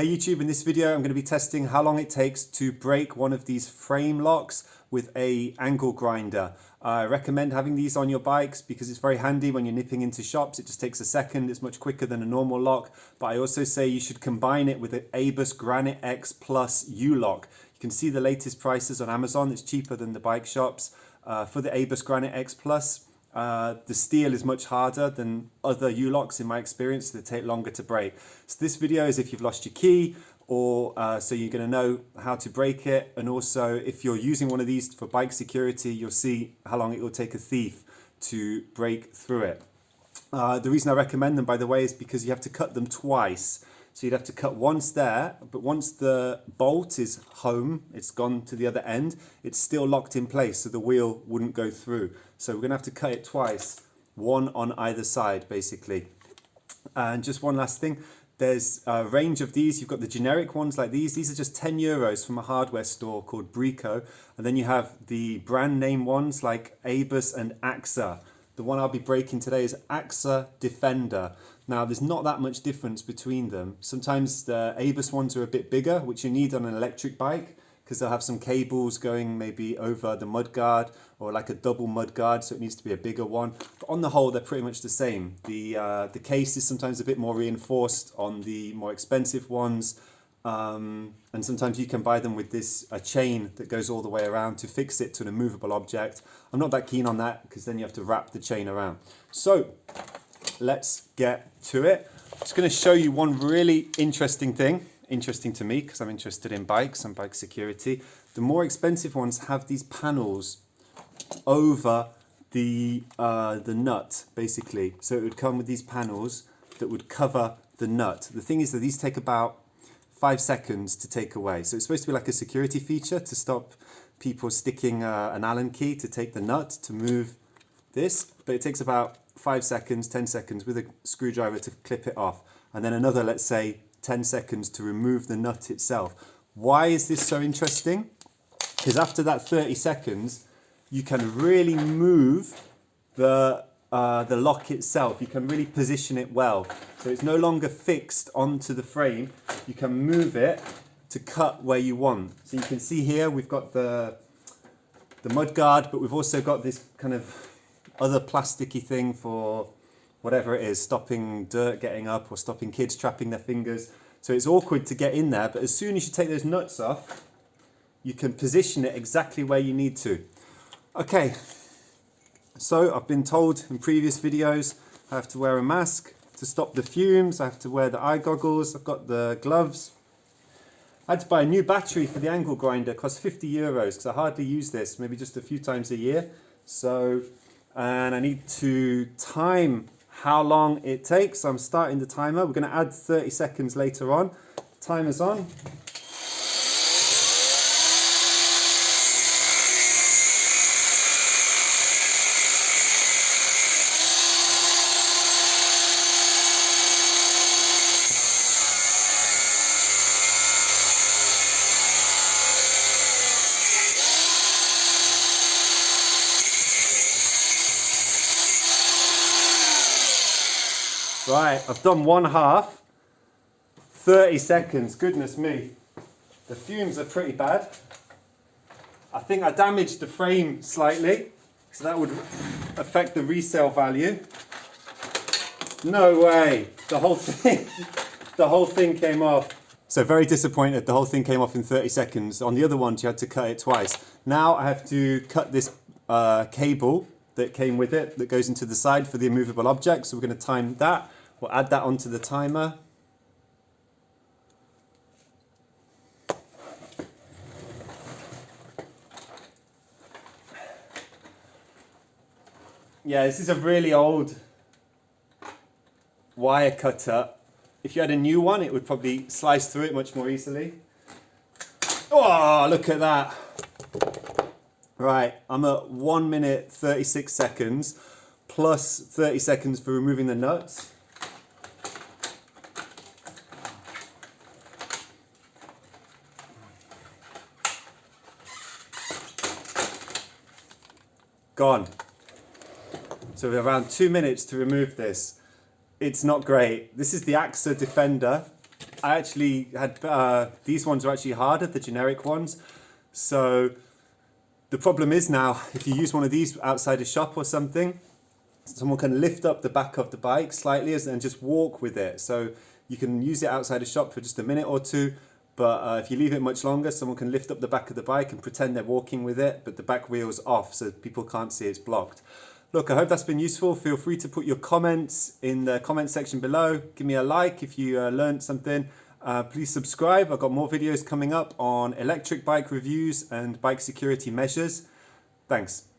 Hey YouTube, in this video I'm going to be testing how long it takes to break one of these frame locks with a angle grinder. I recommend having these on your bikes because it's very handy when you're nipping into shops. It just takes a second, it's much quicker than a normal lock. But I also say you should combine it with an ABUS Granite X Plus U-Lock. You can see the latest prices on Amazon, it's cheaper than the bike shops. For the ABUS Granite X Plus, the steel is much harder than other U-locks in my experience, so they take longer to break. So this video is if you've lost your key, or so you're going to know how to break it, and also if you're using one of these for bike security, you'll see how long it will take a thief to break through it. The reason I recommend them, by the way, is because you have to cut them twice. So you'd have to cut once there, but once the bolt is home, it's gone to the other end, it's still locked in place, so the wheel wouldn't go through. So we're going to have to cut it twice, one on either side, basically. And just one last thing, there's a range of these. You've got the generic ones like these. These are just 10 euros from a hardware store called Brico. And then you have the brand name ones like ABUS and AXA. The one I'll be breaking today is AXA Defender. Now, there's not that much difference between them. Sometimes the ABUS ones are a bit bigger, which you need on an electric bike, because they'll have some cables going maybe over the mudguard, or like a double mudguard, so it needs to be a bigger one. But on the whole, they're pretty much the same. The case is sometimes a bit more reinforced on the more expensive ones, and sometimes you can buy them with a chain that goes all the way around to fix it to an immovable object. I'm not that keen on that, because then you have to wrap the chain around. So let's get to it. I'm just going to show you one really interesting thing. Interesting to me because I'm interested in bikes and bike security. The more expensive ones have these panels over the nut, basically. So it would come with these panels that would cover the nut. The thing is that these take about 5 seconds to take away. So it's supposed to be like a security feature to stop people sticking an Allen key to take the nut to move this, but it takes about 5 seconds, 10 seconds with a screwdriver to clip it off. And then another, let's say, 10 seconds to remove the nut itself. Why is this so interesting? Because after that 30 seconds, you can really move the lock itself. You can really position it well. So it's no longer fixed onto the frame. You can move it to cut where you want. So you can see here, we've got the mud guard, but we've also got this kind of other plasticky thing for whatever it is, stopping dirt getting up or stopping kids trapping their fingers. So it's awkward to get in there, but as soon as you take those nuts off, you can position it exactly where you need to. Okay, so I've been told in previous videos I have to wear a mask to stop the fumes, I have to wear the eye goggles, I've got the gloves. I had to buy a new battery for the angle grinder, it cost 50 euros because I hardly use this, maybe just a few times a year. So, and I need to time how long it takes. So I'm starting the timer. We're going to add 30 seconds later on. Timer's on. Right, I've done one half, 30 seconds, goodness me. The fumes are pretty bad. I think I damaged the frame slightly, so that would affect the resale value. No way, the whole thing came off. So very disappointed, the whole thing came off in 30 seconds. On the other ones, you had to cut it twice. Now I have to cut this cable that came with it that goes into the side for the immovable object. So we're going to time that. We'll add that onto the timer. Yeah, this is a really old wire cutter. If you had a new one, it would probably slice through it much more easily. Oh, look at that. Right, I'm at 1 minute 36 seconds plus 30 seconds for removing the nuts. Gone. So we have around 2 minutes to remove this. It's not great. This is the AXA Defender. I actually had, these ones are actually harder, the generic ones. So the problem is now, if you use one of these outside a shop or something, someone can lift up the back of the bike slightly and just walk with it. So you can use it outside a shop for just a minute or two, but if you leave it much longer, someone can lift up the back of the bike and pretend they're walking with it, but the back wheel's off so people can't see it's blocked. Look, I hope that's been useful. Feel free to put your comments in the comment section below. Give me a like if you learned something. Please subscribe. I've got more videos coming up on electric bike reviews and bike security measures. Thanks.